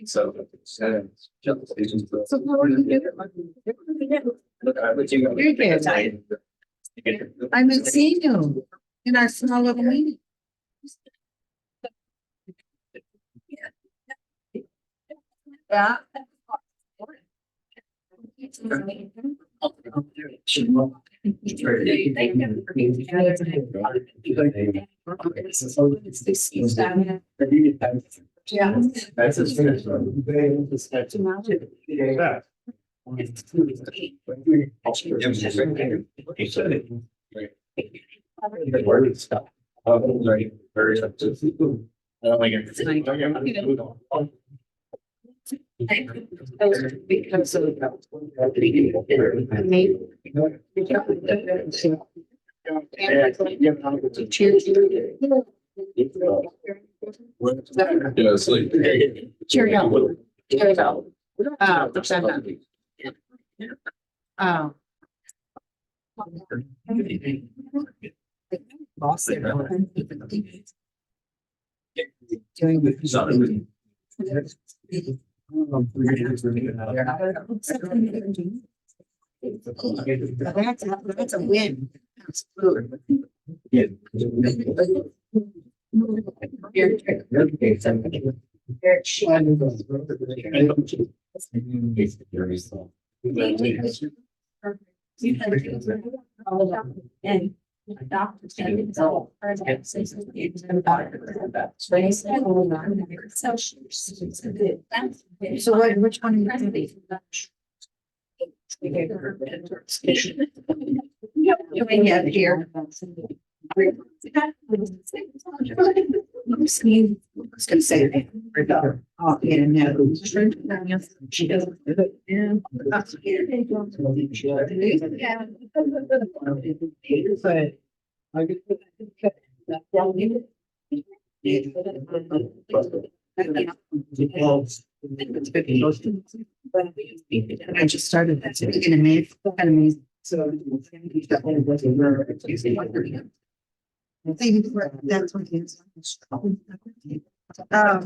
So. So what are you doing? I haven't seen you in our small little meeting. Yeah. Yeah. That's a finish. Yeah. Very I don't like it. Because of Yeah, it's like. Cheerio. Cheerio. Boss there. That's a win. And doctor said it's all. So which one are you gonna be? Yeah, here. I was gonna say. Oh, yeah, no. She doesn't. I just started that, so beginning of May, kind of amazing. So. Thank you for that's what it is. That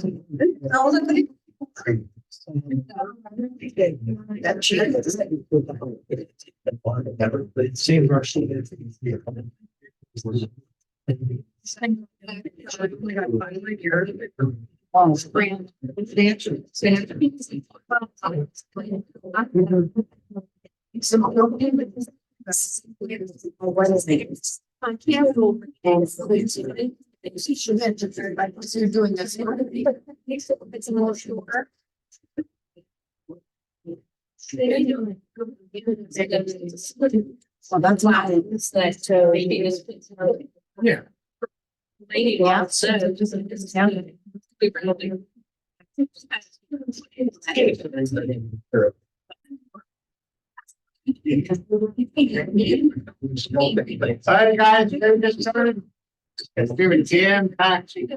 what is it? I can't go. And so you're doing this. It's a little shorter. Well, that's not. It's nice to. Yeah. Yeah. So just. Hi, guys. It's doing jam packed. The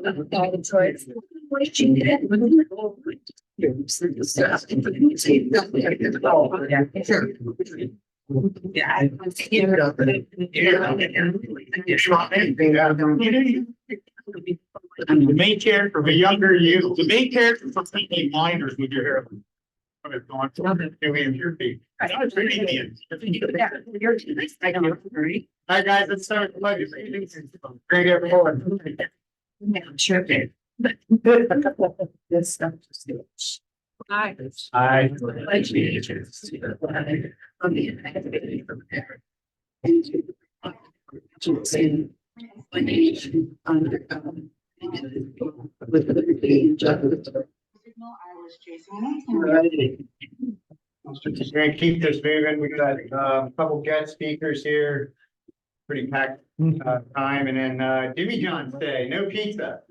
main character, the younger you, the main character for thinking blinders with your hair. Going to your feet. Hi guys, let's start. Great everyone. Sure. This stuff. Hi. Hi. We're gonna keep this moving. We got a couple guest speakers here. Pretty packed time, and then Jimmy John's Day, no pizza.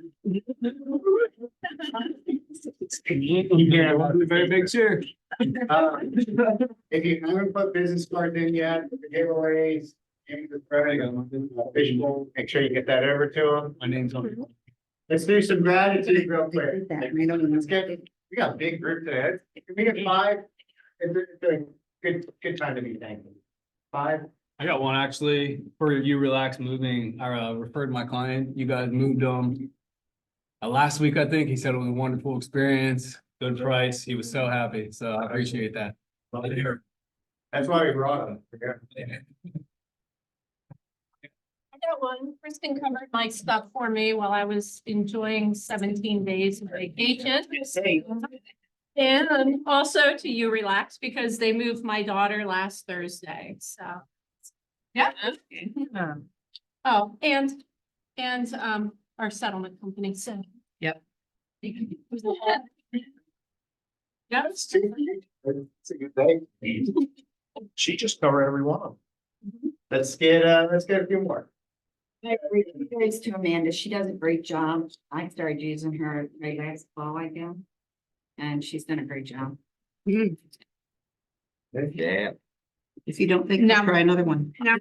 Very big cheer. If you haven't put business cards in yet, the giveaways, visual, make sure you get that over to them. My name's on it. Let's do some gratitude real quick. Let's get, we got a big group today. If we get 5, it's a good time to be thankful. 5. I got one actually for you relax moving. I referred my client. You guys moved them. last week, I think. He said it was a wonderful experience, good price. He was so happy. So I appreciate that. Love to hear. That's why we brought him. I got one. Kristen covered my stuff for me while I was enjoying 17 days of vacation. And also to you relax because they moved my daughter last Thursday, so. Yeah. Oh, and our settlement company, so. Yep. Yeah. It's a good day. She just covered every one of them. Let's get a few more. Thanks to Amanda. She does a great job. I started using her right last fall, I guess. And she's done a great job. Yeah. If you don't think, No. try another one. No.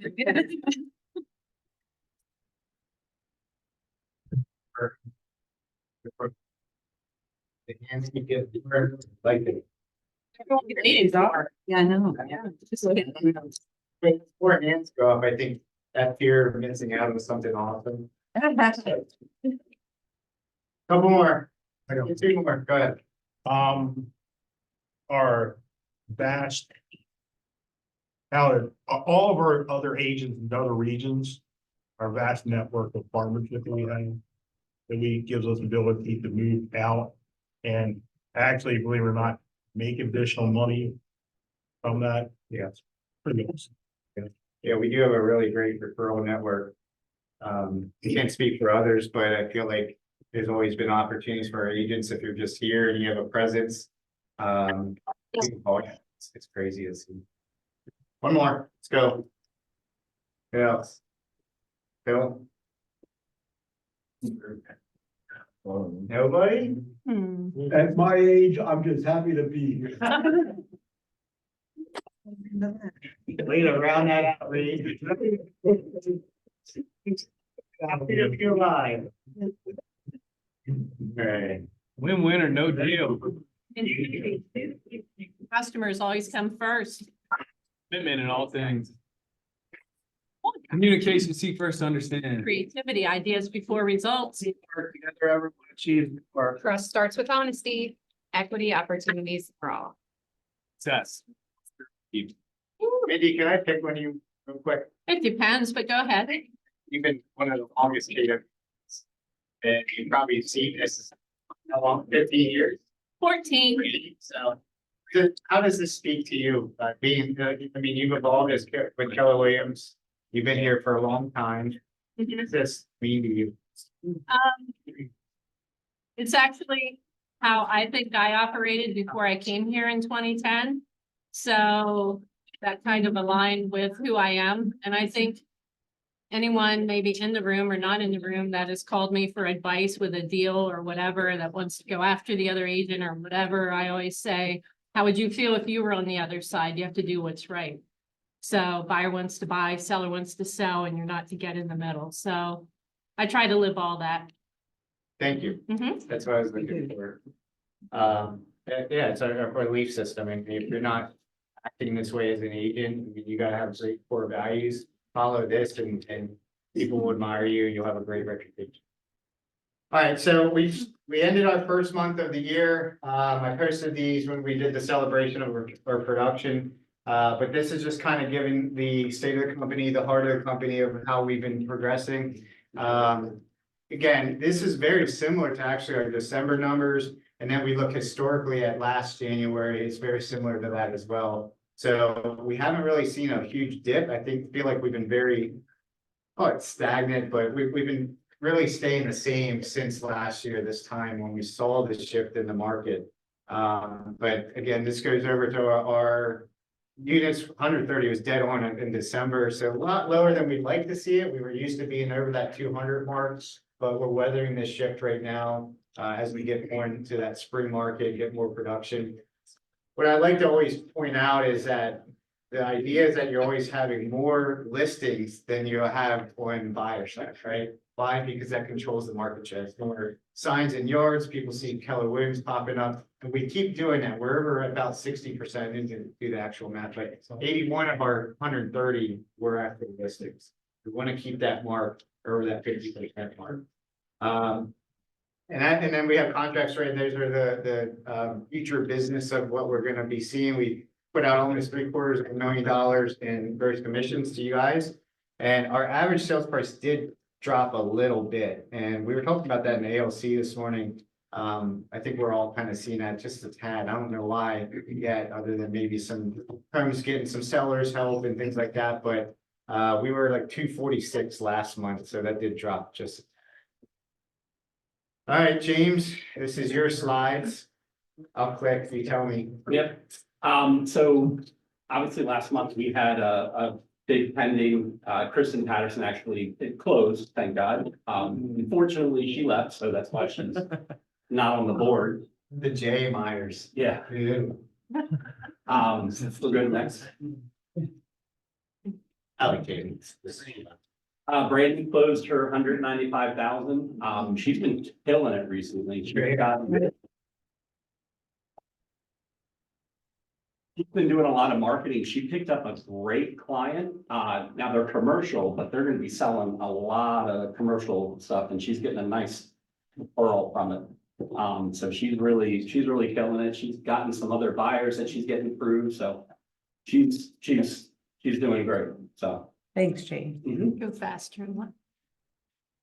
The hands you get, like it. These are. Yeah, I know. When four hands go up, I think that fear of missing out on something awesome. Couple more. Two more, go ahead. Our vast. Now, all of our other agents in other regions, our vast network of partnership we have. That we gives us ability to move out and actually, believe it or not, make additional money. From that, yeah, it's pretty good. Yeah, we do have a really great referral network. Can't speak for others, but I feel like there's always been opportunities for our agents. If you're just here and you have a presence. It's crazy to see. One more, let's go. Who else? Phil? Nobody? At my age, I'm just happy to be here. Way to round that out, Lee. Happy to be alive. Alright. Win-win or no deal. Customers always come first. Commitment in all things. Communication, see first, understand. Creativity, ideas before results. Work together, everyone achieve our. Trust starts with honesty, equity, opportunities for all. Success. Mindy, can I pick one of you real quick? It depends, but go ahead. You've been one of the longest data. And you've probably seen this, how long, 15 years? 14. So, how does this speak to you? Being, I mean, you've evolved as with Keller Williams. You've been here for a long time. What does this mean to you? It's actually how I think I operated before I came here in 2010. So that kind of aligned with who I am. And I think anyone maybe in the room or not in the room that has called me for advice with a deal or whatever, that wants to go after the other agent or whatever, I always say, how would you feel if you were on the other side? You have to do what's right. So buyer wants to buy, seller wants to sell, and you're not to get in the middle. So I try to live all that. Thank you. Mhm. That's what I was looking for. Yeah, it's our belief system, and if you're not acting this way as an agent, I mean, you gotta have great core values. Follow this, and people will admire you, and you'll have a great reputation. All right, so we ended our first month of the year. I posted these when we did the celebration of our production. But this is just kind of giving the state of the company, the heart of the company of how we've been progressing. Again, this is very similar to actually our December numbers. And then we look historically at last January, it's very similar to that as well. So we haven't really seen a huge dip. I feel like we've been very, it's stagnant, but we've been really staying the same since last year, this time when we saw the shift in the market. But again, this goes over to our units. 130 was dead on in December, so a lot lower than we'd like to see it. We were used to being over that 200 marks, but we're weathering this shift right now as we get more into that spring market, get more production. What I like to always point out is that the idea is that you're always having more listings than you have on buyer side, right? Why? Because that controls the market share. More signs in yards, people see Keller Williams popping up, and we keep doing that. We're about 60% into the actual math, but 81 of our 130 were active listings. We want to keep that mark over that 50% mark. And then we have contracts, right? Those are the future business of what we're gonna be seeing. We put out almost $750,000 in gross commissions to you guys. And our average sales price did drop a little bit, and we were talking about that in ALC this morning. I think we're all kind of seeing that just a tad. I don't know why yet, other than maybe some homes getting some sellers help and things like that, but we were like 246 last month, so that did drop just. All right, James, this is your slides. I'll click, you tell me. Yep. So obviously last month we had a big pending, Kristen Patterson actually, it closed, thank God. Unfortunately, she left, so that's why she's not on the board. The J Myers. Yeah. Yeah. We'll go next. Allocating. Brandy closed her 195,000. She's been killing it recently. She's been doing a lot of marketing. She picked up a great client. Now they're commercial, but they're gonna be selling a lot of commercial stuff and she's getting a nice referral from it. So she's really killing it. She's gotten some other buyers that she's getting through, so she's doing great, so. Thanks, Jane. Mhm. Go faster.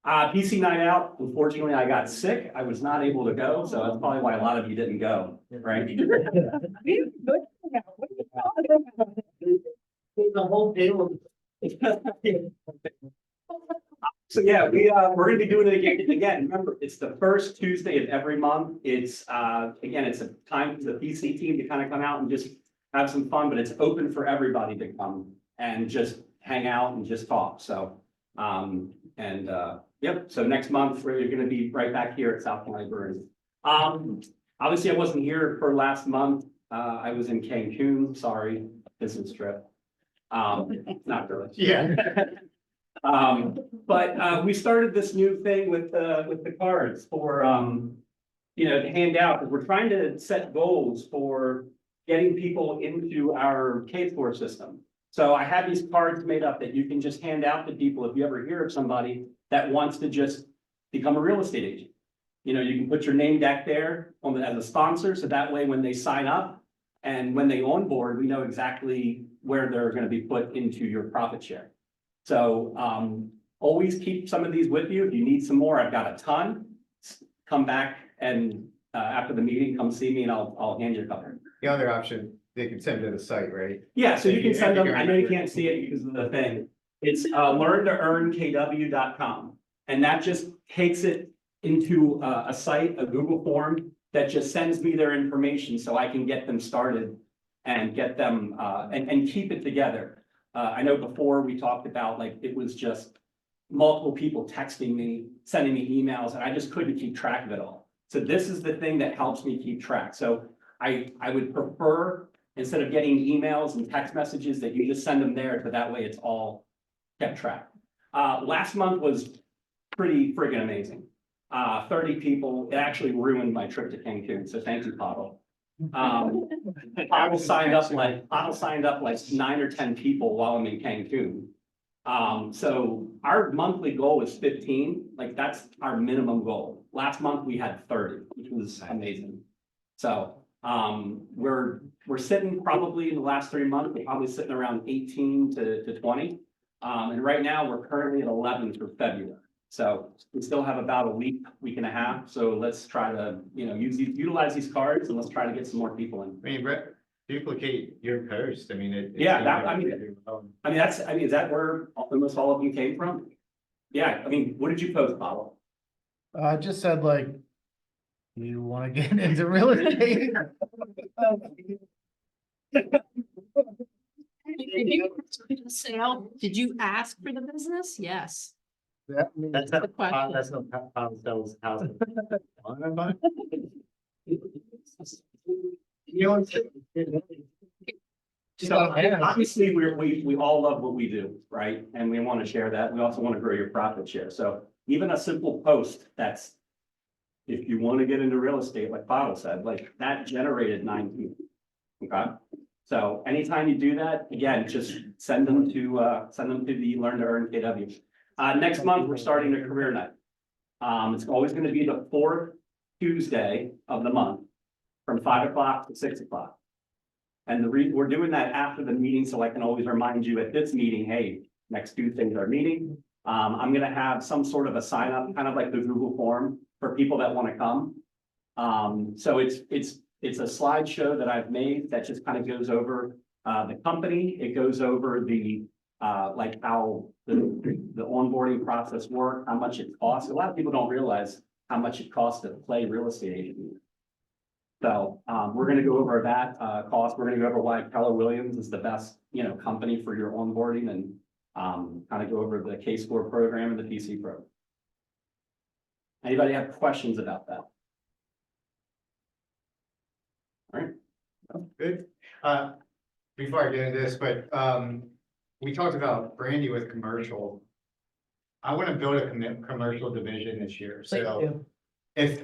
PC night out, unfortunately, I got sick. I was not able to go, so that's probably why a lot of you didn't go, right? The whole deal. So yeah, we're gonna be doing it again. Remember, it's the first Tuesday of every month. It's again, it's a time for the PC team to kind of come out and just have some fun, but it's open for everybody to come and just hang out and just talk. So yep, so next month, we're gonna be right back here at South County Brewing. Obviously, I wasn't here for last month. I was in Cancun, sorry, business trip. Not really. Yeah. But we started this new thing with the cards for, to hand out, because we're trying to set goals for getting people into our K-4 system. So I have these cards made up that you can just hand out to people if you ever hear of somebody that wants to just become a real estate agent. You can put your name back there as a sponsor, so that way when they sign up and when they onboard, we know exactly where they're going to be put into your profit share. So always keep some of these with you. If you need some more, I've got a ton. Come back and after the meeting, come see me and I'll hand you a couple. The other option, they can send to the site, right? Yeah, so you can send them. I know you can't see it because of the thing. It's learntooearnkw.com. And that just takes it into a site, a Google form that just sends me their information so I can get them started and get them and keep it together. I know before we talked about like it was just multiple people texting me, sending me emails, and I just couldn't keep track of it all. So this is the thing that helps me keep track. So I would prefer, instead of getting emails and text messages, that you just send them there, so that way it's all kept track. Last month was pretty friggin' amazing. 30 people. It actually ruined my trip to Cancun, so thank you, Pavel. Pavel signed up like 9 or 10 people while I'm in Cancun. So our monthly goal is 15, like that's our minimum goal. Last month we had 30, which was amazing. So we're sitting probably in the last 3 months, we're probably sitting around 18 to 20. And right now we're currently at 11 for February. So we still have about a week and a half. So let's try to, utilize these cards and let's try to get some more people in. I mean, Brett, duplicate your post. I mean, is that where almost all of you came from? Yeah, what did you post, Paolo? I just said like, you want to get into real estate? Did you ask for the business? Yes. That's the question. That's not how sells house. So obviously, we all love what we do, right? And we want to share that. We also want to grow your profit share. So even a simple post that's, if you want to get into real estate, like Paolo said, like that generated 9 people. Okay. So anytime you do that, again, just send them to the Learn to Earn KW. Next month, we're starting a career night. It's always going to be the 4th Tuesday of the month from 5 o'clock to 6 o'clock. And we're doing that after the meeting, so I can always remind you at this meeting, hey, next Tuesday is our meeting. I'm gonna have some sort of a sign up, kind of like the Google form for people that want to come. So it's a slideshow that I've made that just kind of goes over the company. It goes over the like how the onboarding process works, how much it costs. A lot of people don't realize how much it costs to play real estate agent. So we're going to go over that cost. We're going to go over why Keller Williams is the best, company for your onboarding, and kind of go over the K-Score program and the PC program. Anybody have questions about that? All right. Good. Before I get into this, but we talked about Brandy with commercial. I want to build a commercial division this year, so if.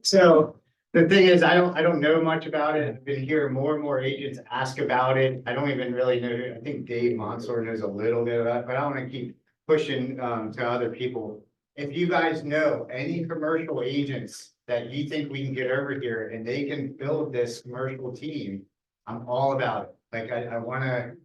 So the thing is, I don't know much about it. I've been hearing more and more agents ask about it. I don't even really know. I think Dave Monsor knows a little bit about it, but I want to keep pushing to other people. If you guys know any commercial agents that you think we can get over here and they can build this commercial team, I'm all about it. Like I want to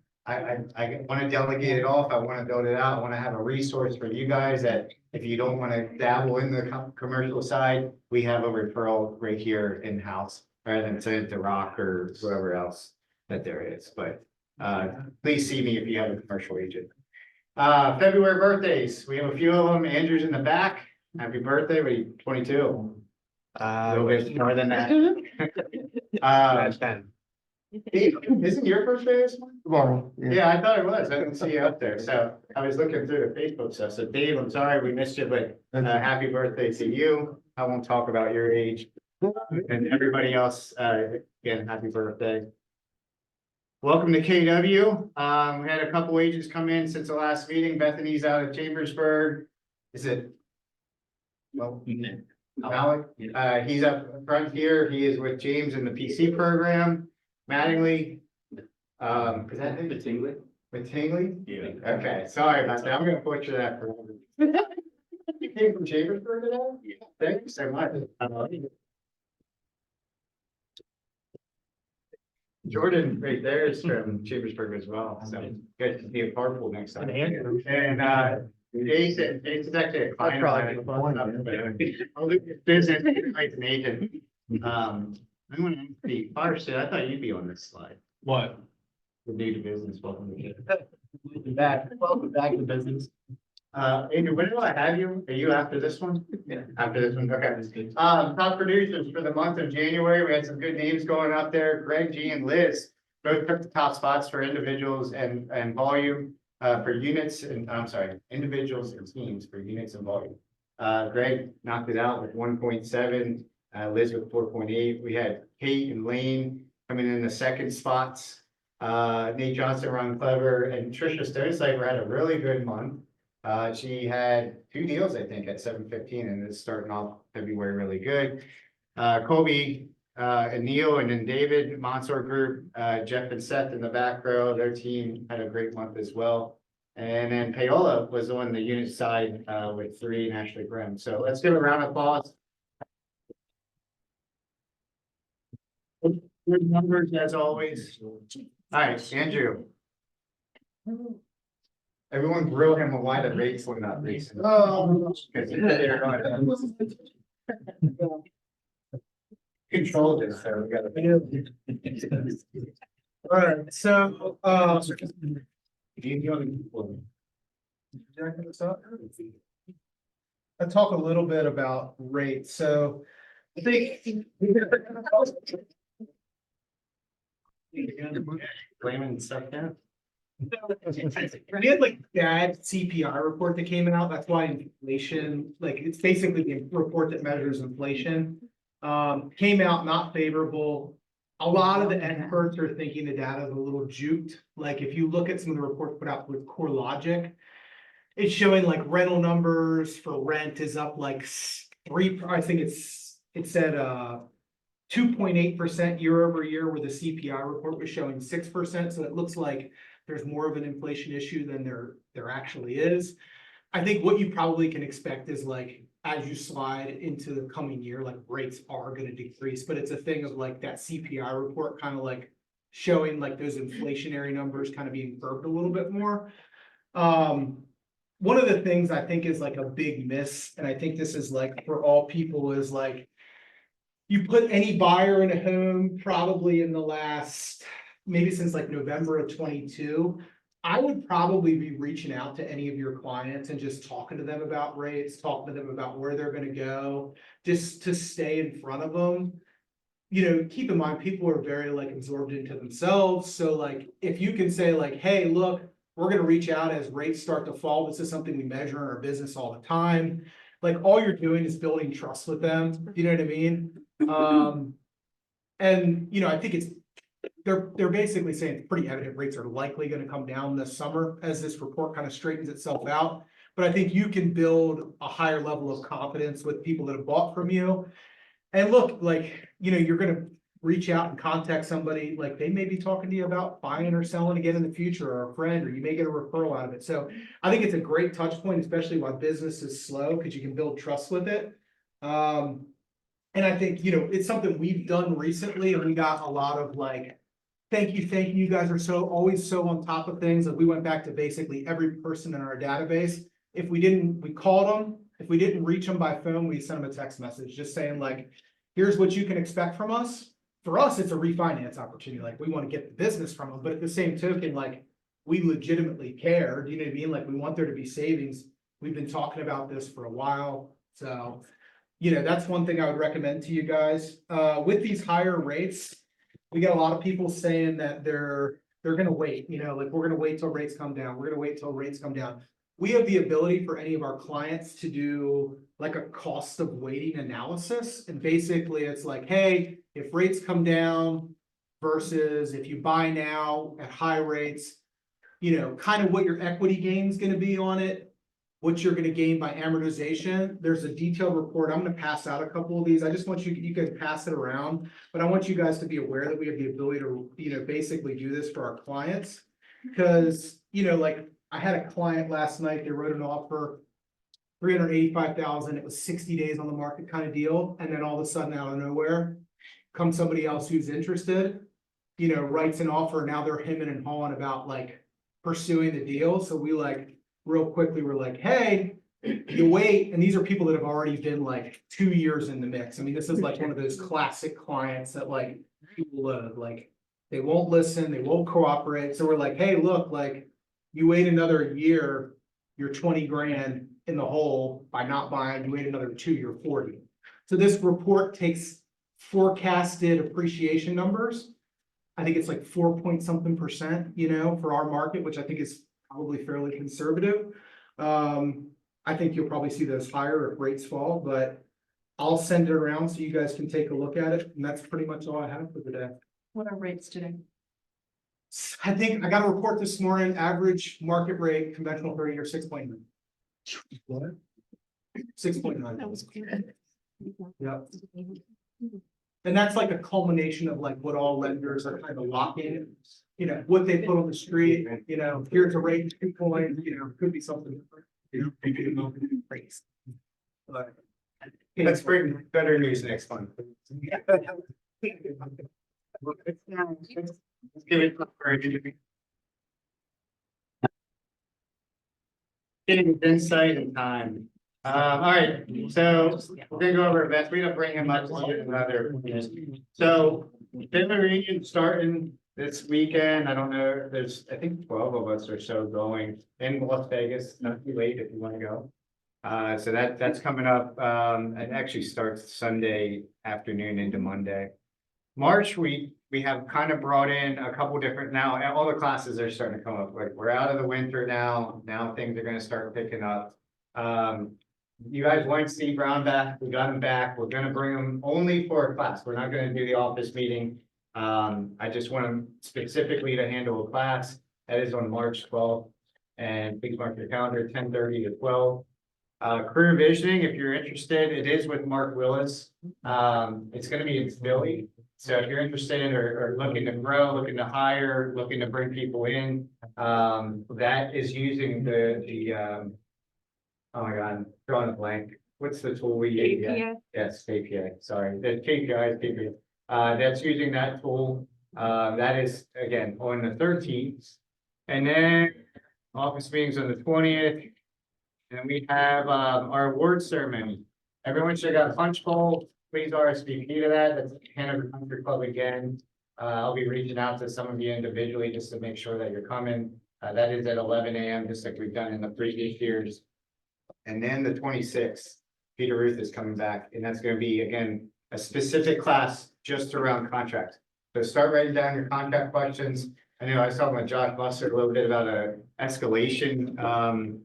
delegate it off. I want to build it out. I want to have a resource for you guys that if you don't want to dabble in the commercial side, we have a referral right here in-house rather than send it to Rock or whoever else that there is. But please see me if you have a commercial agent. February birthdays. We have a few of them. Andrew's in the back. Happy birthday. What are you, 22? A little bit more than that. That's 10. Dave, isn't your birthday this month? Tomorrow. Yeah, I thought it was. I didn't see you up there. So I was looking through the Facebook stuff. So Dave, I'm sorry we missed you, but happy birthday to you. I won't talk about your age. And everybody else, again, happy birthday. Welcome to KW. We had a couple agents come in since the last meeting. Bethany's out of Chambersburg. Is it? Well, Alec, he's up front here. He is with James in the PC program. Mattingly. Is that him? Mattingly? Yeah. Okay, sorry about that. I'm gonna butcher that for you came from Chambersburg today? Yeah. Thank you so much. Jordan right there is from Chambersburg as well, so good to be a carpool next time. And Jason's actually a client. I'll do business like an agent. I want to be Firestead. I thought you'd be on this slide. What? The new to business, welcome to Welcome back to business. Andrew, when do I have you? Are you after this one? Yeah. After this one, okay. Top producers for the month of January, we had some good names going up there. Greg, G, and Liz both took the top spots for individuals and volume, for units, and I'm sorry, individuals and teams for units and volume. Greg knocked it out with 1.7, Liz with 4.8. We had Kate and Lane coming in the second spots. Nate Johnson, Ron Clever, and Trisha Stonecipher had a really good month. She had 2 deals, I think, at 715, and it's starting off February really good. Colby and Neil, and then David, Monsor Group, Jeff and Seth in the back row, their team had a great month as well. And then Paola was on the unit side with 3 and Ashley Grimm. So let's give a round of applause. Good numbers as always. All right, Andrew. Everyone grill him on why the rates went up recently. Oh. Control this, so we gotta. All right, so, I'll talk a little bit about rates. So I think Blaming stuff down. we had like bad CPI report that came out. That's why inflation, like it's basically the report that measures inflation, came out not favorable. A lot of the experts are thinking the data is a little juked. Like if you look at some of the reports put out with CoreLogic, it's showing like rental numbers for rent is up like 3. I think it said 2.8% year over year, where the CPI report was showing 6%. So it looks like there's more of an inflation issue than there actually is. I think what you probably can expect is like, as you slide into the coming year, like rates are gonna decrease, but it's a thing of like that CPI report kind of like showing like those inflationary numbers kind of being curbed a little bit more. One of the things I think is like a big miss, and I think this is like for all people, is like you put any buyer in a home probably in the last, maybe since like November of 22. I would probably be reaching out to any of your clients and just talking to them about rates, talking to them about where they're gonna go, just to stay in front of them. You know, keep in mind, people are very like absorbed into themselves, so like, if you can say like, hey, look, we're gonna reach out as rates start to fall, this is something we measure in our business all the time. Like, all you're doing is building trust with them, you know what I mean? And, you know, I think they're basically saying it's pretty evident rates are likely gonna come down this summer as this report kind of straightens itself out. But I think you can build a higher level of confidence with people that have bought from you. And look, like, you know, you're gonna reach out and contact somebody, like they may be talking to you about buying or selling again in the future, or a friend, or you may get a referral out of it. So I think it's a great touch point, especially while business is slow, because you can build trust with it. And I think, you know, it's something we've done recently, and we got a lot of like, thank you, you guys are always so on top of things. Like, we went back to basically every person in our database. If we didn't, we called them. If we didn't reach them by phone, we sent them a text message just saying like, here's what you can expect from us. For us, it's a refinance opportunity. Like, we want to get the business from them, but at the same token, like, we legitimately care. Do you know what I mean? Like, we want there to be savings. We've been talking about this for a while. So, you know, that's one thing I would recommend to you guys. With these higher rates, we got a lot of people saying that they're gonna wait, you know, like, we're gonna wait till rates come down. We're gonna wait till rates come down. We have the ability for any of our clients to do like a cost of waiting analysis. And basically it's like, hey, if rates come down versus if you buy now at high rates, you know, kind of what your equity gain is gonna be on it, what you're gonna gain by amortization. There's a detailed report. I'm gonna pass out a couple of these. I just want you can pass it around, but I want you guys to be aware that we have the ability to, you know, basically do this for our clients. Because, you know, like, I had a client last night, they wrote an offer, 385,000, it was 60 days on the market kind of deal, and then all of a sudden, out of nowhere, comes somebody else who's interested, you know, writes an offer, now they're hemming and hawing about like pursuing the deal, so we like, real quickly, we're like, hey, you wait, and these are people that have already been like 2 years in the mix. I mean, this is like one of those classic clients that like, people like, they won't listen, they won't cooperate, so we're like, hey, look, like, you wait another year, you're 20 grand in the hole by not buying, you wait another 2, you're 40. So this report takes forecasted appreciation numbers. I think it's like 4 point something %, you know, for our market, which I think is probably fairly conservative. I think you'll probably see those higher if rates fall, but I'll send it around so you guys can take a look at it. And that's pretty much all I have for today. What are rates today? I think I got a report this morning, average market rate, conventional 30-year 6.9. What? 6.9. That was good. Yeah. And that's like a culmination of like what all lenders are kind of locking, you know, what they put on the street, you know, here's a rate, 2 points, you know, could be something different. You know, rates. But Let's bring better news next month. Let's give it for getting insight and time. All right, so we're gonna go over events. We're gonna bring him up to another. So family reunion starting this weekend. I don't know, there's, I think 12 of us or so going in Las Vegas, not too late if you want to go. So that's coming up. It actually starts Sunday afternoon into Monday. March, we have kind of brought in a couple different, now all the classes are starting to come up, like we're out of the winter now things are gonna start picking up. You guys want Steve Brown back, we got him back, we're gonna bring him only for a class, we're not gonna do the office meeting. I just want him specifically to handle a class, that is on March 12th. And please mark your calendar, 10:30 to 12. Career visioning, if you're interested, it is with Mark Willis. It's gonna be in Philly. So if you're interested or looking to grow, looking to hire, looking to bring people in, that is using the oh my God, I'm drawing a blank. What's the tool we use? API. Yes, KPI, sorry, the KPI is KPI. That's using that tool. That is, again, on the 13th. And then office meetings on the 20th. And we have, our award ceremony. Everyone should have got a punch bowl. Please RSVP to that. That's Hanover Country Club again. I'll be reaching out to some of you individually just to make sure that you're coming. That is at 11 a.m., just like we've done in the previous years. And then the 26th, Peter Ruth is coming back, and that's gonna be, again, a specific class just around contract. So start writing down your contract questions. I know I was talking with Josh Buster a little bit about a escalation,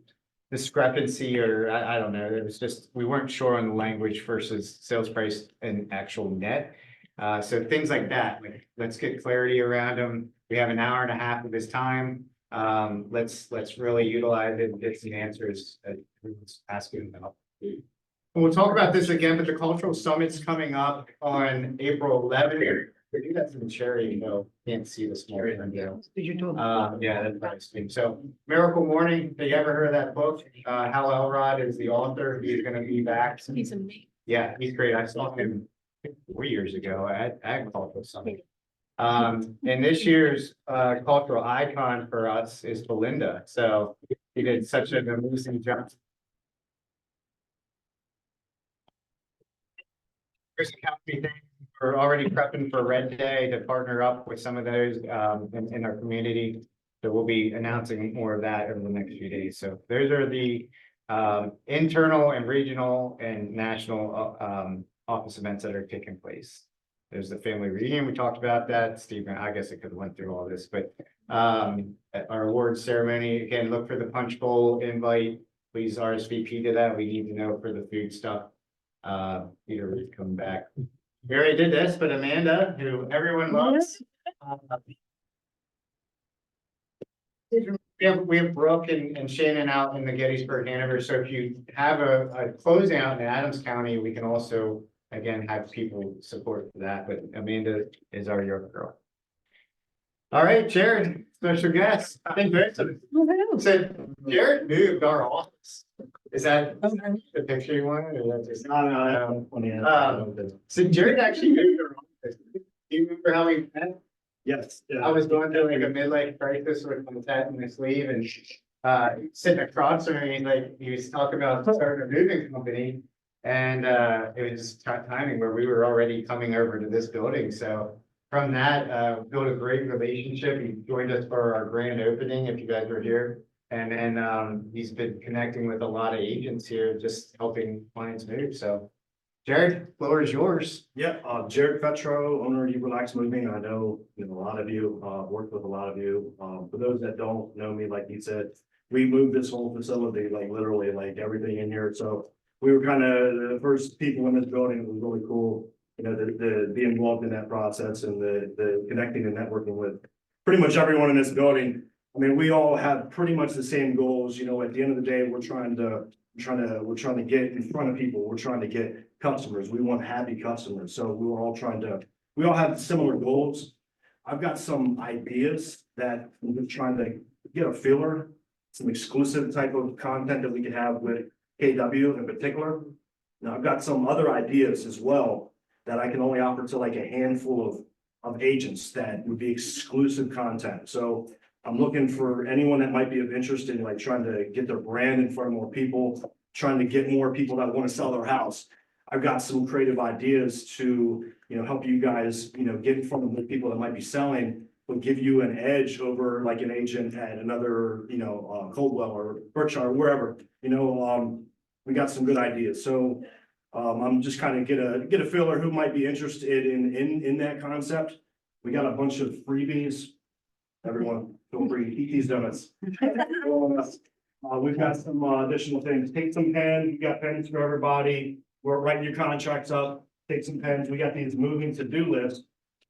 discrepancy, or I don't know, it was just, we weren't sure on the language versus sales price and actual net. So things like that, like, let's get clarity around them. We have an hour and a half of his time. Let's really utilize it and get some answers that everyone's asking about. And we'll talk about this again, but the cultural summit's coming up on April 11th. We do have some cherry, you know, can't see the small window. Did you do? Yeah, that's nice. So Miracle Morning, have you ever heard of that book? Hal Elrod is the author. He's gonna be back. He's amazing. Yeah, he's great. I saw him 4 years ago at Agricultural Summit. And this year's cultural icon for us is Belinda. So he did such an amazing job. We're already prepping for Red Day to partner up with some of those in our community. So we'll be announcing more of that over the next few days. So those are the internal and regional and national office events that are taking place. There's the family reunion. We talked about that. Stephen, I guess I could have went through all this, but at our awards ceremony, again, look for the punch bowl invite. Please RSVP to that. We need to know for the food stuff. Peter Ruth coming back. We already did this, but Amanda, who everyone loves. We have Brooke and Shannon out in the Gettysburg Hanover. So if you have a closeout in Adams County, we can also, again, have people support that. But Amanda is our York girl. All right, Jared, special guest. I think so Jared moved our office. Is that the picture you wanted, or that's just? So Jared actually moved our office. Do you remember how we met? Yes. I was going through like a midlife crisis with my tat in my sleeve and sitting across from me, like he was talking about starting a moving company. And it was just timing where we were already coming over to this building. So from that, built a great relationship. He joined us for our grand opening, if you guys were here. And then he's been connecting with a lot of agents here, just helping clients move. So Jared, floor is yours. Yeah, Jared Petro, owner of Relax Moving. I know, a lot of you, worked with a lot of you. For those that don't know me, like you said, we moved this whole facility, like literally like everything in here. So we were kind of the first people in this building. It was really cool, to be involved in that process and the connecting and networking with pretty much everyone in this building. I mean, we all have pretty much the same goals. At the end of the day, we're trying to get in front of people. We're trying to get customers. We want happy customers. So we all have similar goals. I've got some ideas that we're trying to get a feeler, some exclusive type of content that we can have with KW in particular. Now I've got some other ideas as well that I can only offer to like a handful of agents that would be exclusive content. So I'm looking for anyone that might be of interest in like trying to get their brand in front of more people, trying to get more people that want to sell their house. I've got some creative ideas to, help you guys, get in front of the people that might be selling, but give you an edge over like an agent at another, Coldwell or Berkshire, or wherever, we got some good ideas. So I'm just kind of get a feeler who might be interested in that concept. We got a bunch of freebies. Everyone, feel free to eat these donuts. We've got some additional things. Take some pens. We got pens for everybody. We're writing your contracts up. Take some pens. We got these moving to-do lists.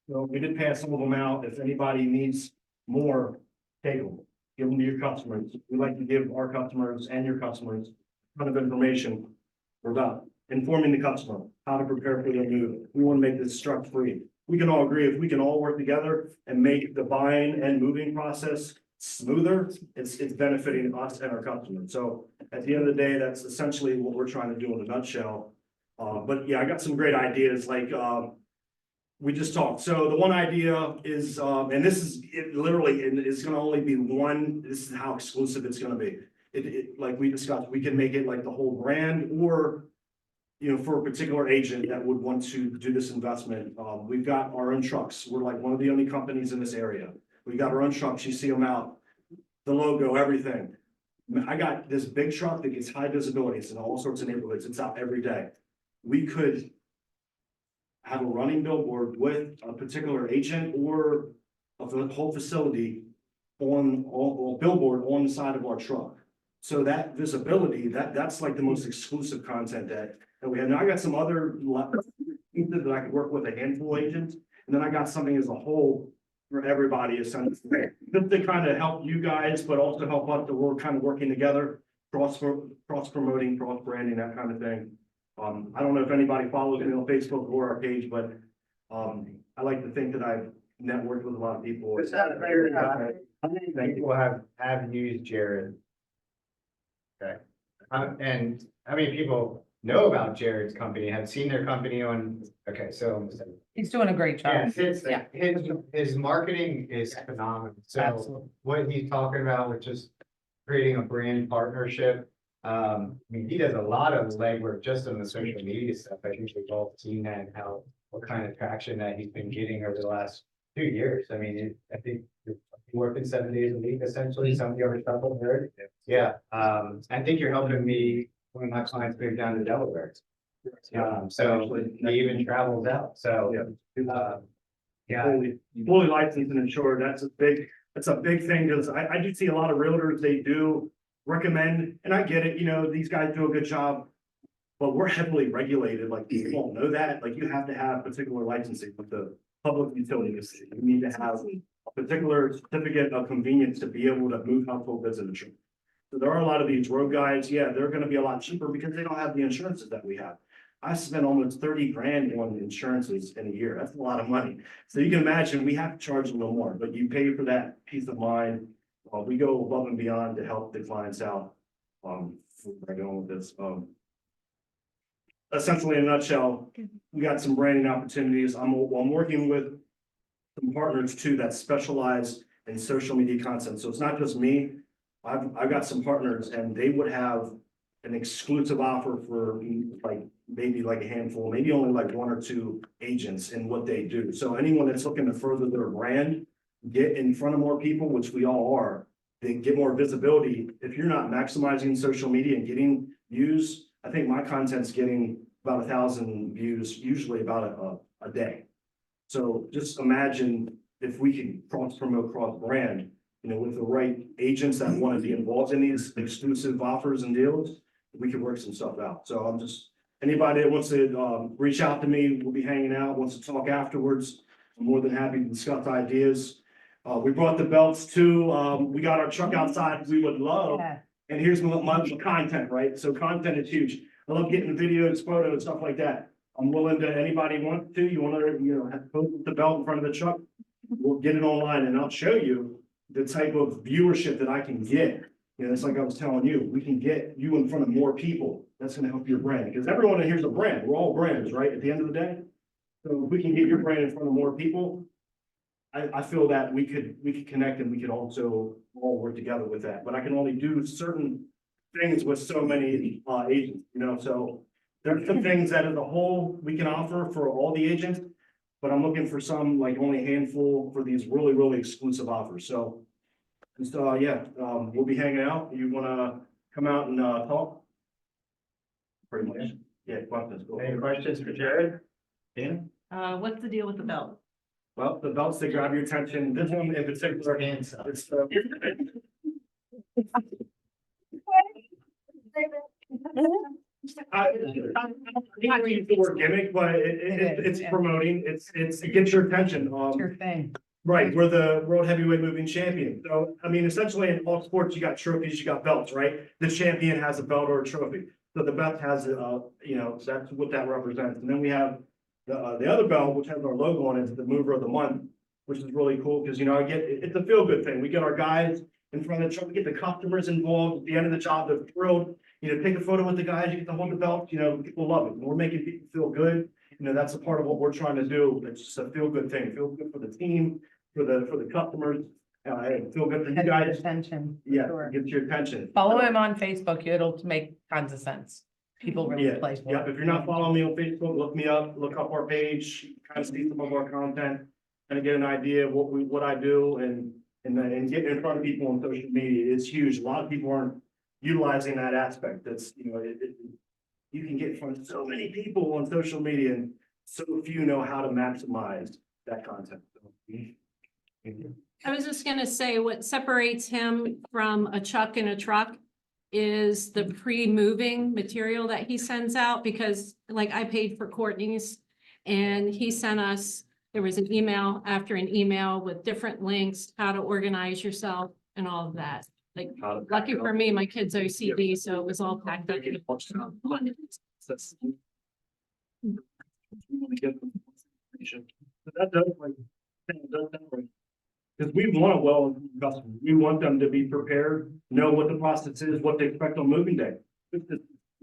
So we did pass some of them out. If anybody needs more, take them. Give them to your customers. We like to give our customers and your customers a ton of information about informing the customer, how to prepare for their move. We want to make this stress-free. We can all agree if we can all work together and make the buying and moving process smoother, it's benefiting us and our customers. So at the end of the day, that's essentially what we're trying to do in a nutshell. But yeah, I got some great ideas, like, we just talked. So the one idea is, and this is it literally, and it's gonna only be one, this is how exclusive it's gonna be. Like we discussed, we can make it like the whole brand, or, you know, for a particular agent that would want to do this investment. We've got our own trucks. We're like one of the only companies in this area. We got our own trucks. You see them out, the logo, everything. I got this big truck that gets high visibility. It's in all sorts of neighborhoods. It's out every day. We could have a running billboard with a particular agent or of the whole facility on, or billboard on the side of our truck. So that visibility, that's like the most exclusive content that we have. Now I got some other that I could work with a handful of agents, and then I got something as a whole for everybody essentially. Just to kind of help you guys, but also help us that we're kind of working together, cross promoting, cross branding, that kind of thing. I don't know if anybody follows me on Facebook or our page, but I like to think that I've networked with a lot of people. How many people have used Jared? Okay, and how many people know about Jared's company, have seen their company on, okay, so. He's doing a great Yeah, job. his marketing is phenomenal, so Absolutely. what he's talking about with just creating a brand partnership. I mean, he does a lot of legwork just on the social media stuff. I think we've all seen that and how, what kind of traction that he's been getting over the last 2 years. I mean, I think you're working 7 days a week, essentially, some of the other stuff I've heard. Yeah, I think you're helping me, one of my clients moved down to Delaware. So he even travels out, so, yeah. Fully licensed and insured, that's a big thing, because I do see a lot of realtors, they do recommend, and I get it, you know, these guys do a good job. But we're heavily regulated, like people don't know that, like you have to have particular licensing with the public utility. You need to have a particular certificate of convenience to be able to move household goods in the truck. So there are a lot of these road guides, yeah, they're gonna be a lot cheaper because they don't have the insurances that we have. I spent almost 30 grand on insurances in a year. That's a lot of money. So you can imagine we have to charge a little more, but you pay for that peace of mind. We go above and beyond to help the clients out. Where am I going with this? Essentially, in a nutshell, we got some branding opportunities. I'm working with some partners too that specialize in social media content. So it's not just me. I've got some partners and they would have an exclusive offer for like maybe like a handful, maybe only like 1 or 2 agents in what they do. So anyone that's looking to further their brand, get in front of more people, which we all are, they get more visibility. If you're not maximizing social media and getting views, I think my content's getting about 1,000 views, usually about a day. So just imagine if we can cross promote, cross brand, you know, with the right agents that want to be involved in these exclusive offers and deals, we can work some stuff out. So I'm just, anybody that wants to reach out to me, we'll be hanging out, wants to talk afterwards. I'm more than happy to discuss ideas. We brought the belts too. We got our truck outside. We would love, Yeah. and here's my content, right? So content is huge. I love getting videos, photos, stuff like that. I'm willing to, anybody want to, you want to, you know, have put the belt in front of the truck, we'll get it online and I'll show you the type of viewership that I can get. You know, it's like I was telling you, we can get you in front of more people. That's going to help your brand, because everyone in here's a brand. We're all brands, right? At the end of the day. So if we can get your brand in front of more people, I feel that we could connect and we could also all work together with that. But I can only do certain things with so many agents, you know, so there's some things that as a whole we can offer for all the agents, but I'm looking for some, like only a handful for these really, really exclusive offers. So, yeah, we'll be hanging out. You wanna come out and talk? Pretty much. Yeah, questions. Go Any ahead. questions for Jared? Dan? What's the deal with the belt? Well, the belts that grab your attention, this one in particular, Hands up. it's I not use the word gimmick, but it's Yeah. promoting, it gets your attention. It's your thing. Right, we're the world heavyweight moving champion. So, I mean, essentially in all sports, you got trophies, you got belts, right? The champion has a belt or a trophy. So the belt has, you know, that's what that represents. And then we have the other belt, which has our logo on it, the mover of the month, which is really cool, because, it's a feel-good thing. We get our guys in front of the truck, we get the customers involved. At the end of the job, they're thrilled. Take a photo with the guys, you get to hold the belt, people love it. And we're making people feel good. That's a part of what we're trying to do. It's just a feel-good thing. Feel good for the team, for the customers. And feel good for you Has your guys. attention. for Yeah, sure. get your attention. Follow him on Facebook. It'll make tons of sense. People really Yeah, play. for yeah, it. if you're not following me on Facebook, look me up, look up our page, kind of see some of our content. And get an idea of what I do and getting in front of people on social media is huge. A lot of people aren't utilizing that aspect. That's, you can get in front of so many people on social media and so few know how to maximize that content. I was just gonna say, what separates him from a Chuck in a truck is the pre-moving material that he sends out, because like I paid for Courtney's and he sent us, there was an email after an email with different links, how to organize yourself and all of that. Like, lucky for me, my kids are OCD, so it was all packed up. Because we want a well-informed customer. We want them to be prepared, know what the process is, what to expect on moving day. It's a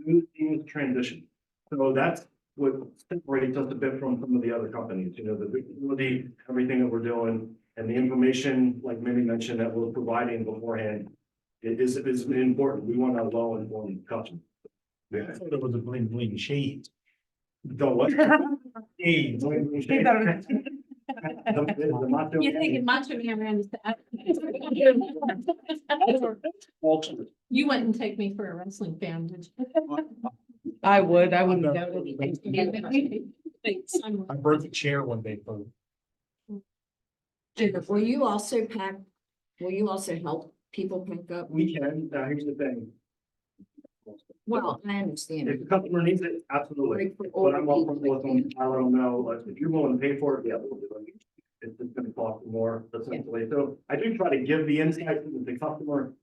smooth, seamless transition. So that's what separates us a bit from some of the other companies, the visibility, everything that we're doing, and the information, like Minnie mentioned, that we're providing beforehand. It is important. We want a well-informed customer. I thought it was a bling bling shade. Don't what? Hey, bling, bling, shade. You're thinking Macho Man ran this. You wouldn't take me for a wrestling fan, would you? I would go. I broke the chair one day for. Will you also help people pick up? We can, here's the thing. Well, I understand. If the customer needs it, absolutely. Like for But older I'm well people, comfortable with them. I let them know, like, if you're willing to pay for it, yeah, we'll do it. It's just gonna cost more essentially. So I do try to give the insight to the customer.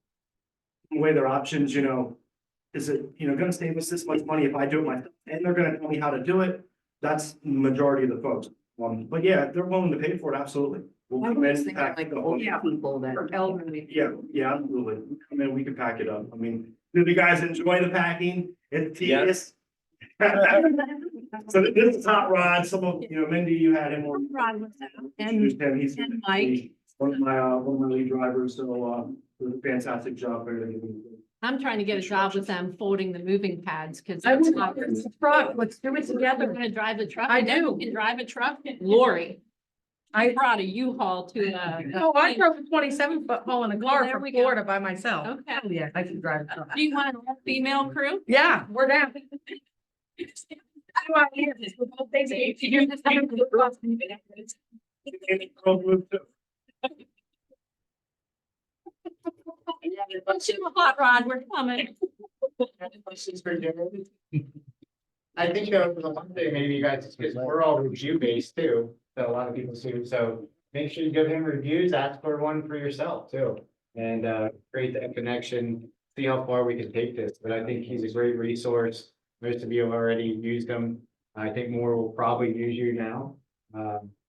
Weigh their options, is it, gonna save us this much money if I do it myself? And they're gonna tell me how to do it. That's the majority of the folks. But yeah, if they're willing to pay for it, absolutely. We'll I come in, was thinking pack like the whole- older people that are elderly. Yeah, absolutely. We come in, we can pack it up. I mean, do the guys enjoy the packing? It's tedious. So this is Hot Rod. Some of, Mindy, you had him on. Rod was out, and Introduced him. He's Mike. one of my lead drivers. So, did a fantastic job there. I'm trying to get a job with them folding the moving pads, because I it's would not. love this truck. Let's do it We're together. gonna drive the truck. I You know do. who can drive a truck? Lori. I brought a U-Haul to No, I drove a 27-foot haul in a car there from we go. Florida by myself. Okay. Hell yeah, I can drive a truck. Do you want a female crew? Yeah, we're down. How do I hear this? We're both days. If you hear this, I'm gonna go off. Let's shoot a hot rod, we're coming. Questions for Jared? I think the one thing maybe you guys, because we're all review based too, so a lot of people see, so make sure you give him reviews, ask for one for yourself too. And create that connection, see how far we can take this, but I think he's a great resource. Most of you have already used him. I think more will probably use you now.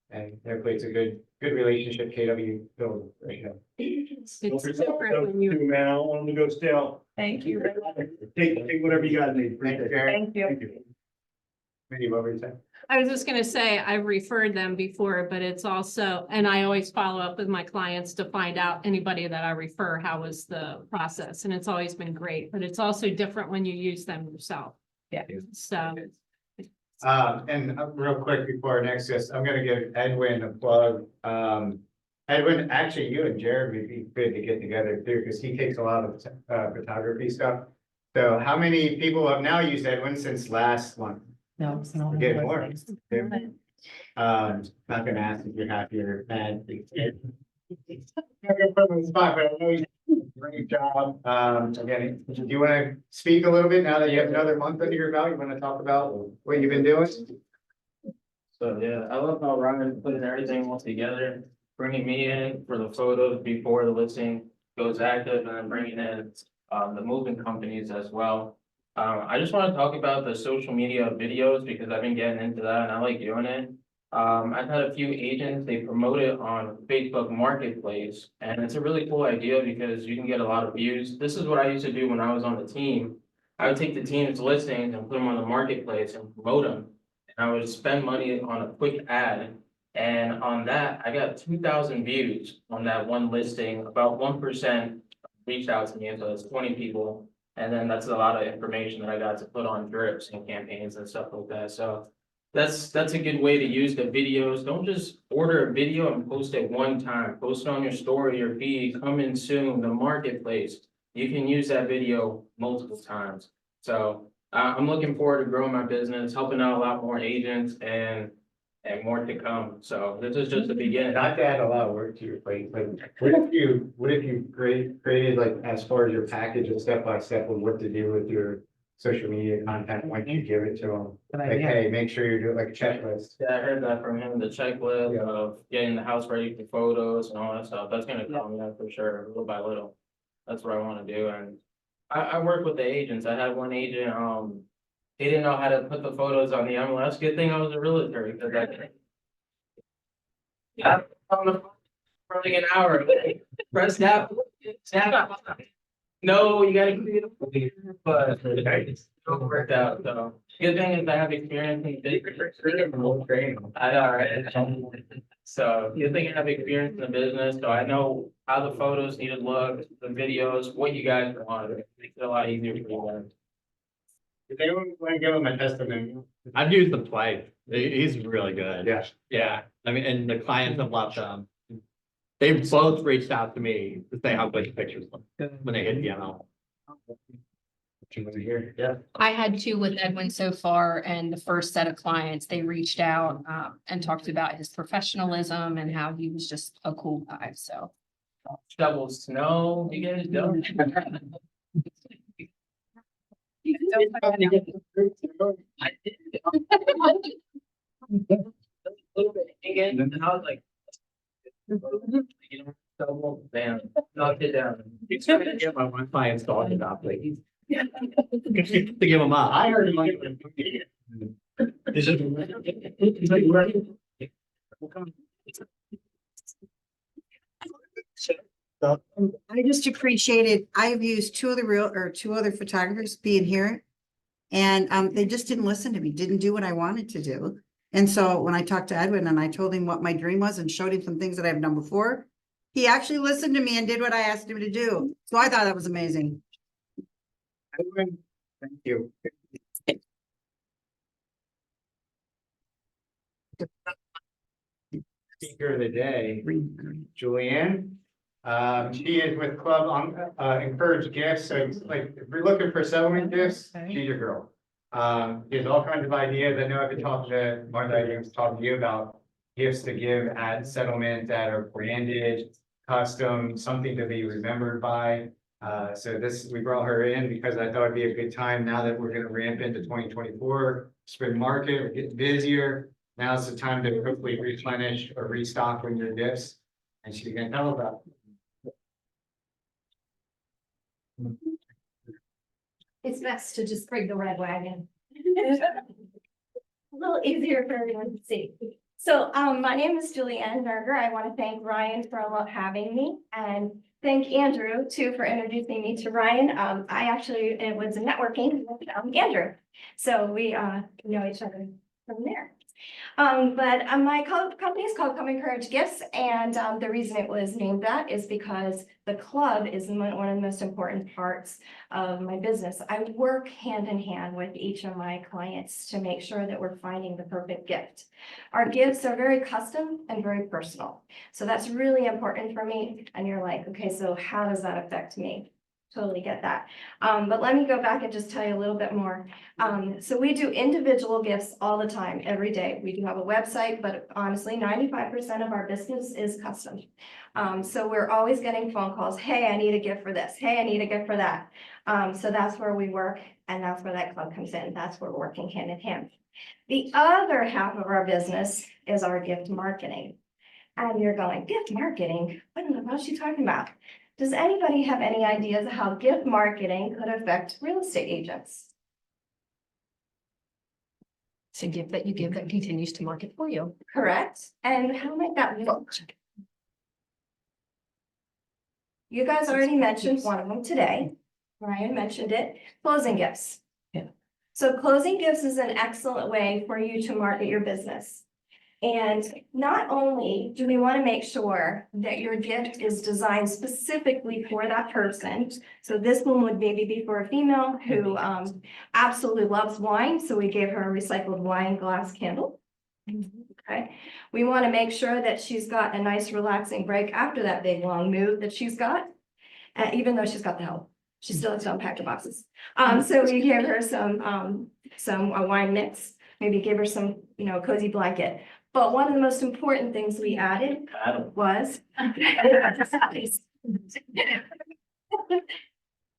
And hopefully it's a good relationship KW build right now. It's different when you. Man, I don't want them to go stale. Thank you. Take whatever you guys need. Thank you, Appreciate it. Jared. Thank you. Thank you. Minnie, what were you saying? I was just gonna say, I've referred them before, but it's also, and I always follow up with my clients to find out anybody that I refer, how was the process? And it's always been great, but it's also different when you use them yourself. Yeah. So. And real quick before our next guest, I'm gonna give Edwin a plug. Edwin, actually, you and Jared would be good to get together too, because he takes a lot of photography stuff. So how many people have now used Edwin since last month? No, it's not. We're getting more. Not gonna ask if you're happy or mad. Not gonna put him on the spot, but I know he's doing a great job. Again, do you wanna speak a little bit now that you have another month under your belt? You wanna talk about what you've been doing? So yeah, I love how Ryan putting everything all together, bringing me in for the photos before the listing goes active, and then bringing in the moving companies as well. I just want to talk about the social media videos because I've been getting into that and I like doing it. I've had a few agents, they promote it on Facebook Marketplace, and it's a really cool idea because you can get a lot of views. This is what I used to do when I was on the team. I would take the team's listings and put them on the marketplace and promote them. And I would spend money on a quick ad. And on that, I got 2,000 views on that one listing. About 1% reached out to me, and so it's 20 people. And then that's a lot of information that I got to put on drips and campaigns and stuff like that. So that's a good way to use the videos. Don't just order a video and post it one time. Post it on your story, your feed, coming soon, the marketplace. You can use that video multiple times. So I'm looking forward to growing my business, helping out a lot more agents and more to come. So this is just the beginning. Not to add a lot of work to your plate, but what if you created like as far as your package and step by step of what to do with your social media content once you give it to them? Like, hey, make sure you do it like a checklist. Yeah, I heard that from him, the checklist of getting the house ready for photos and all that stuff. That's gonna come, yeah, for sure, little by little. That's what I wanna do, and I work with the agents. I had one agent, he didn't know how to put the photos on the MLS. Good thing I was a realtor, because yeah, on the phone for like an hour, press snap, snap. No, you gotta create a, but it worked out, so. Good thing is I have experience in business. I know, right? So, good thing I have experience in the business, so I know how the photos need to look, the videos, what you guys want. It makes it a lot easier for you guys. If anyone want to give him a testimonial? I've used him twice. He's really good. Yeah. Yeah, I mean, and the clients have loved them. They've both reached out to me to say how good the pictures look when they hit the ML. Yeah. I had two with Edwin so far, and the first set of clients, they reached out and talked about his professionalism and how he was just a cool guy, so. Shovel snow, you guys don't. I did. A little bit again, and I was like. You know, shovel, bam, knocked it down. It's trying to get my clients talking about, like, he's. To give them up. I heard him like. Is it? I just appreciated, I have used two other photographers being here. And they just didn't listen to me, didn't do what I wanted to do. And so when I talked to Edwin and I told him what my dream was and showed him some things that I've done before, he actually listened to me and did what I asked him to do. So I thought that was amazing. Thank you. Speaker of the day, Julianne. She is with Club Encourage Gifts, so it's like, if you're looking for settlement gifts, she's your girl. She has all kinds of ideas. I know I've been talking to Martha, I was talking to you about gifts to give at settlement that are branded, custom, something to be remembered by. So we brought her in because I thought it'd be a good time now that we're gonna ramp into 2024, spring market, we're getting busier. Now's the time to hopefully replenish or restock on your gifts, and she's gonna tell about it. It's best to just bring the red wagon. A little easier for everyone to see. So my name is Julianne Berger. I want to thank Ryan for having me, and thank Andrew too for introducing me to Ryan. It was a networking with Andrew. So we know each other from there. But my company is called Come Encourage Gifts, and the reason it was named that is because the club is one of the most important parts of my business. I work hand in hand with each of my clients to make sure that we're finding the perfect gift. Our gifts are very custom and very personal, so that's really important for me. And you're like, okay, so how does that affect me? Totally get that. But let me go back and just tell you a little bit more. So we do individual gifts all the time, every day. We do have a website, but honestly, 95% of our business is custom. So we're always getting phone calls. Hey, I need a gift for this. Hey, I need a gift for that. So that's where we work, and that's where that club comes in. That's where we're working hand in hand. The other half of our business is our gift marketing. And you're going, gift marketing? What in the hell is she talking about? Does anybody have any ideas how gift marketing could affect real estate agents? It's a gift that you give that continues to market for you. Correct. And how might that look? You guys already mentioned one of them today. Ryan mentioned it, closing gifts. Yeah. So closing gifts is an excellent way for you to market your business. And not only do we want to make sure that your gift is designed specifically for that person. So this one would maybe be for a female who absolutely loves wine. So we gave her a recycled wine glass candle. Okay, we want to make sure that she's got a nice relaxing break after that big long move that she's got. Even though she's got the help, she still has to unpack the boxes. So we gave her some wine mix, maybe give her some, cozy blanket. But one of the most important things we added was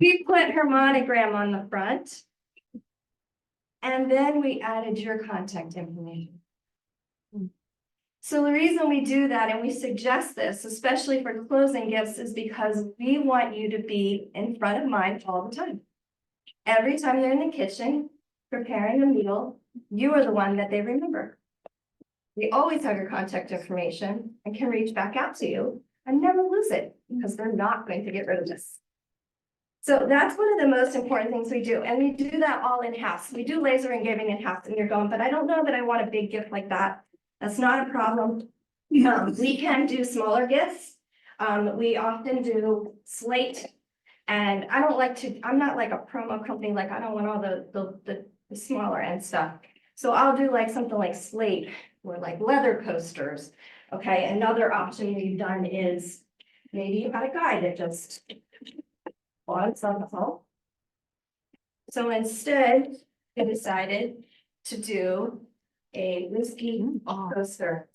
we put her monogram on the front. And then we added your contact information. So the reason we do that and we suggest this, especially for closing gifts, is because we want you to be in front of mind all the time. Every time they're in the kitchen preparing a meal, you are the one that they remember. They always have your contact information and can reach back out to you and never lose it because they're not going to get rid of this. So that's one of the most important things we do. And we do that all in-house. We do laser engraving in-house and you're going, but I don't know that I want a big gift like that. That's not a problem. We can do smaller gifts. We often do slate. And I don't like to, I'm not like a promo company, like I don't want all the smaller end stuff. So I'll do like something like slate or like leather coasters. Okay, another option we've done is maybe you got a guy that just wants alcohol. So instead, we decided to do a whiskey coaster.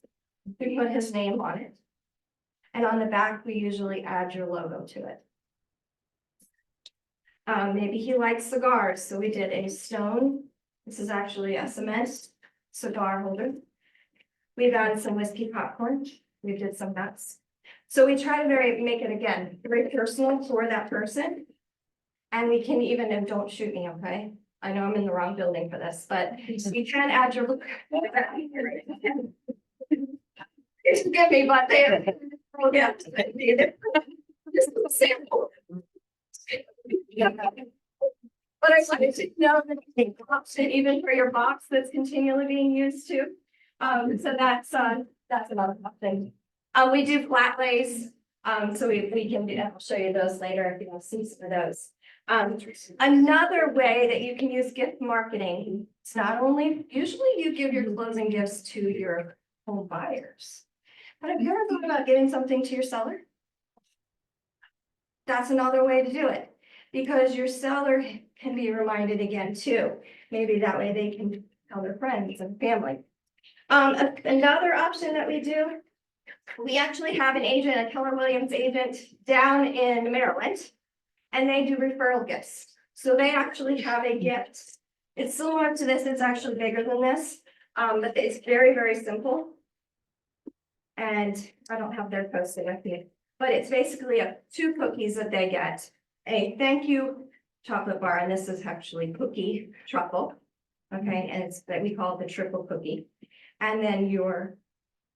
We put his name on it. And on the back, we usually add your logo to it. Maybe he likes cigars, so we did a stone. This is actually a cement cigar holder. We've added some whiskey popcorn. We did some nuts. So we try to make it again, very personal for that person. And we can even, and don't shoot me, okay? I know I'm in the wrong building for this, but you can add your. Forgive me, but they. Yeah. Just a sample. But I wanted to know that you can option even for your box that's continually being used too. So that's another option. We do flat lays. So we can do, I'll show you those later if you want to see some of those. Another way that you can use gift marketing, it's not only, usually you give your closing gifts to your home buyers. But have you ever thought about giving something to your seller? That's another way to do it. Because your seller can be reminded again too. Maybe that way they can tell their friends and family. Another option that we do, we actually have an agent, a Keller Williams agent down in Maryland, and they do referral gifts. So they actually have a gift. It's similar to this, it's actually bigger than this, but it's very, very simple. And I don't have their posted up here, but it's basically 2 cookies that they get. A thank you chocolate bar, and this is actually cookie truffle. Okay, and it's that we call it the triple cookie. And then your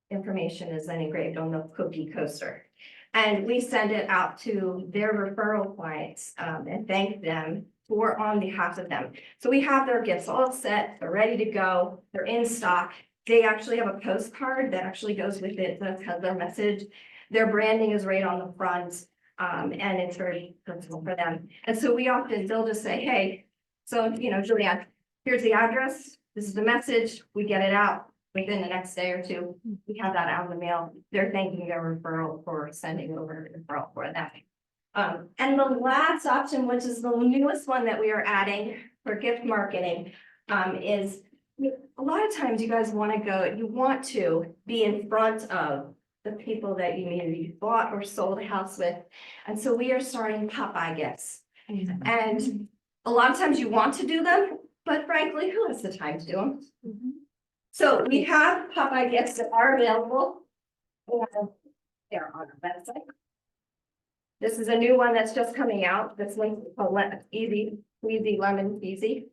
information is then engraved on the cookie coaster. And we send it out to their referral clients and thank them for on behalf of them. So we have their gifts all set, they're ready to go, they're in stock. They actually have a postcard that actually goes with it, that has their message. Their branding is right on the front. And it's very personal for them. And so we often, they'll just say, hey, so, Julianne, here's the address. This is the message. We get it out within the next day or 2. We have that out in the mail. They're thanking their referral for sending over the referral for that. And the last option, which is the newest one that we are adding for gift marketing, is a lot of times you guys want to be in front of the people that you maybe bought or sold a house with. And so we are starting Popeye gifts. And a lot of times you want to do them, but frankly, who has the time to do them? So we have Popeye gifts that are available. And they're on our website. This is a new one that's just coming out. This one's called Easy, Squeezy Lemon Easy.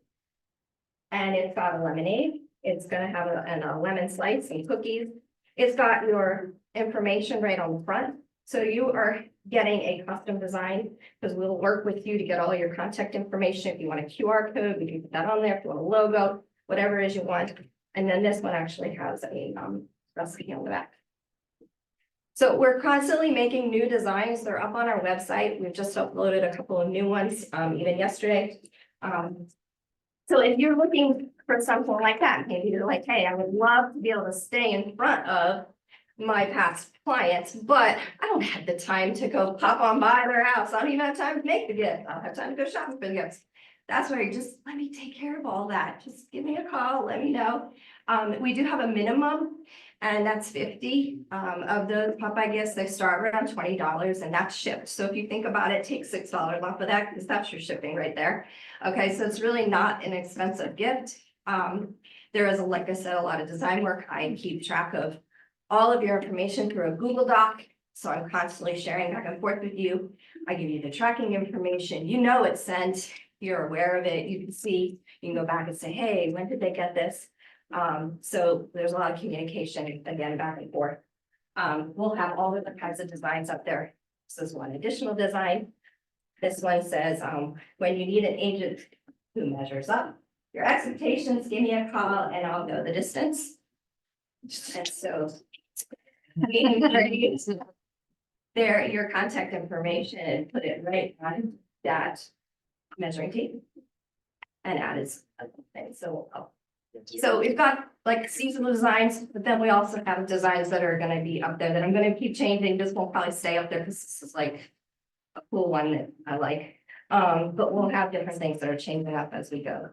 And it's got a lemonade, It's gonna have a lemon slice and cookies. It's got your information right on the front. So you are getting a custom design because we'll work with you to get all your contact information. If you want a QR code, we can put that on there. If you want a logo, whatever it is you want. And then this one actually has a recipe on the back. So we're constantly making new designs. They're up on our website. We've just uploaded a couple of new ones, even yesterday. So if you're looking for something like that, maybe you're like, hey, I would love to be able to stay in front of my past clients, but I don't have the time to go pop on by their house. I don't even have time to make the gift. I don't have time to go shopping for the gifts. That's where you just let me take care of all that. Just give me a call, let me know. We do have a minimum, and that's 50 of those Popeye gifts. They start around $20, and that's shipped. So if you think about it, take $6 off of that because that's your shipping right there. Okay, so it's really not an expensive gift. There is, like I said, a lot of design work. I keep track of all of your information through a Google Doc. So I'm constantly sharing back and forth with you. I give you the tracking information. You know it's sent. You're aware of it. You can see, you can go back and say, hey, when did they get this? So there's a lot of communication, again, back and forth. We'll have all different kinds of designs up there. This is one additional design. This one says, when you need an agent who measures up your expectations, give me a call and I'll go the distance. And so there, your contact information and put it right on that measuring tape. And add is so. So we've got like seasonal designs, but then we also have designs that are gonna be up there that I'm gonna keep changing. This won't probably stay up there because this is like a cool one that I like. But we'll have different things that are changing up as we go.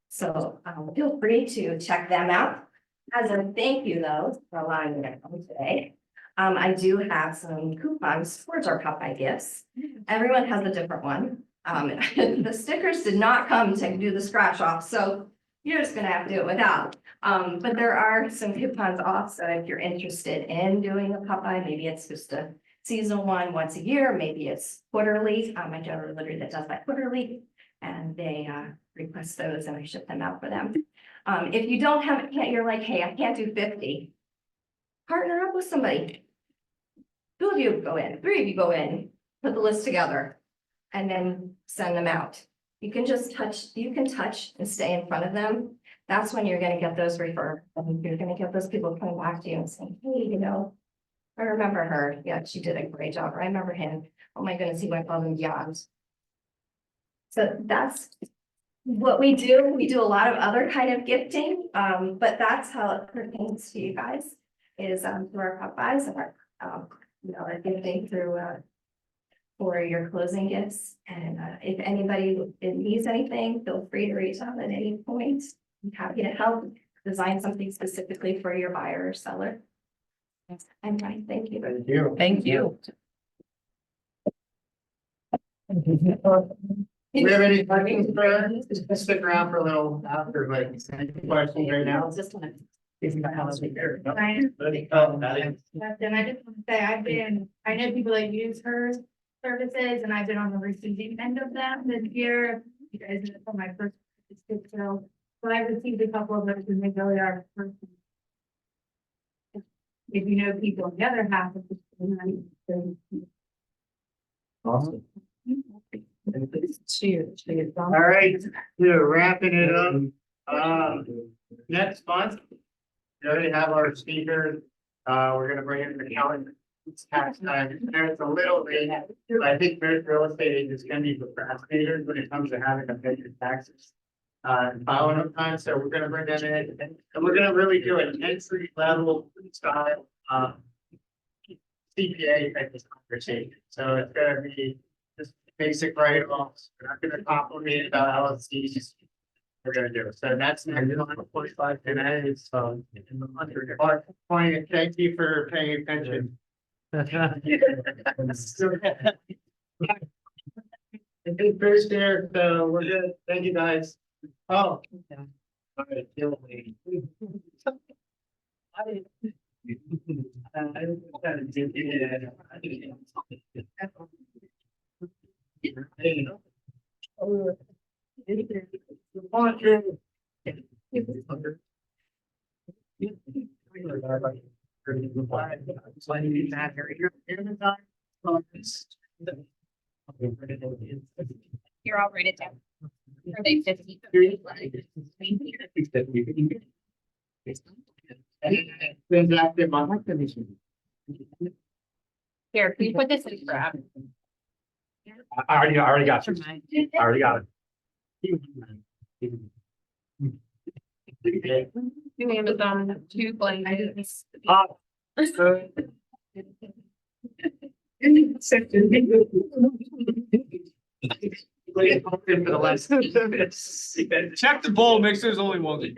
So feel free to check them out. As a thank you though, for allowing me to come today. I do have some coupons towards our Popeye gifts. Everyone has a different one. The stickers did not come to do the scratch off, so you're just gonna have to do it without. But there are some coupons off, so if you're interested in doing a Popeye, maybe it's just a seasonal one once a year, maybe it's quarterly. I know a literally that does that quarterly, and they request those and I ship them out for them. If you don't have it, you're like, hey, I can't do 50. Partner up with somebody. 2 of you go in, 3 of you go in, put the list together, and then send them out. You can just touch, you can touch and stay in front of them. That's when you're gonna get those referred. You're gonna get those people coming back to you and saying, hey, you know, I remember her. Yeah, she did a great job. Or I remember him. Oh my goodness, he went above and beyond. So that's what we do. We do a lot of other kind of gifting, but that's how it pertains to you guys is through our Popeyes and our our gifting through for your closing gifts. And if anybody needs anything, feel free to reach out at any point. I'm happy to help design something specifically for your buyer or seller. I'm fine. Thank you. Thank you. Thank you. Do we have any questions for, just stick around for a little after, like, any questions right now? Just one. If not, I'll be there. No. And Maddie? I just want to say, I know people that use her services and I've been on the receiving end of them this year. You guys know for my first so I received a couple of those and they really are. If you know people on the other half of the. Awesome. Cheers. All right, we're wrapping it up. Next month, we already have our speaker. We're gonna bring in the calendar. It's tax time. It's a little late. I think most real estate agents can be procrastinators when it comes to having to pay your taxes. And following up time, so we're gonna bring them in and we're gonna really do an entry level style CPA type of conversation. So it's gonna be just basic write-offs. We're not gonna compliment about LLCs. We're gonna do it. So that's next on 45 today. So in the 100 thank you for paying attention. First there, so we're good. Thank you guys. Oh. All right, kill me. Here, I'll write it down. Are they 50? Here, can you put this in grab? I already got you. I already got it. Do Amazon 2 blankets. Check the bowl, make sure there's only one.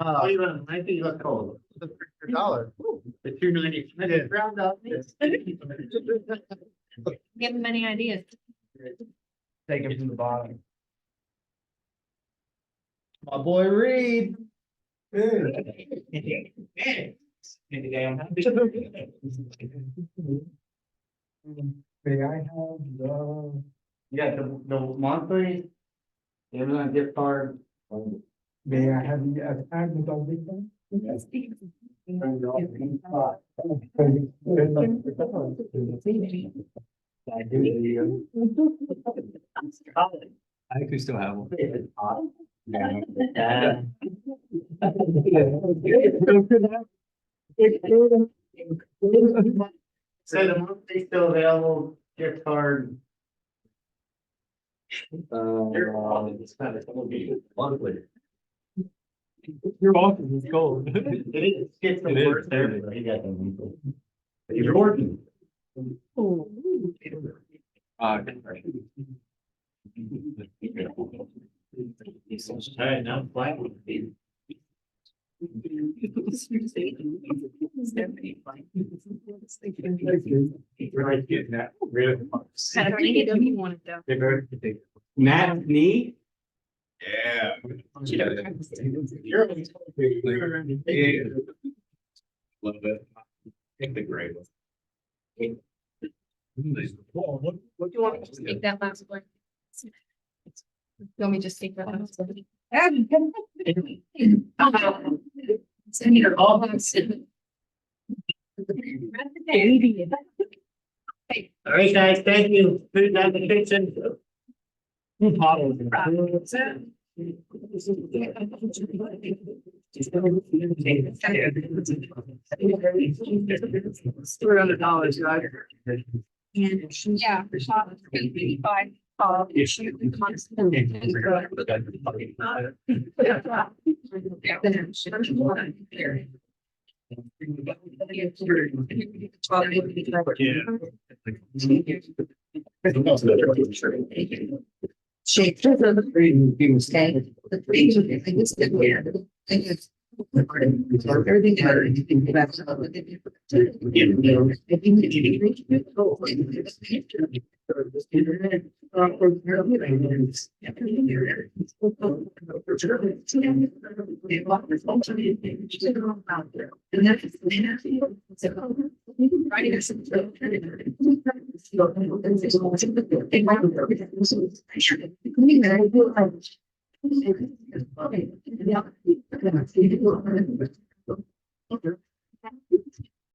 I think you look cold. $1. The $2.90. Round up. Give them any ideas. Take him from the bottom. My boy Reed. May I have the? Yeah, the monthly. Amazon gift card. May I have the Amazon gift card? Yes. I think we still have one. So the monthly still available gift card. It's kind of monthly. Your office is gold. It is, it's the It is. worst there, but you got them. You're working. All right, now flat. Right, getting that rid of the Matt Nee? Yeah. Love it. Take the gray one. What do you want me to just take that last one? You want me to just take that last one? Send your all. All right, guys, thank you. Food down the kitchen. $300, guys. Yeah. 85. Shape.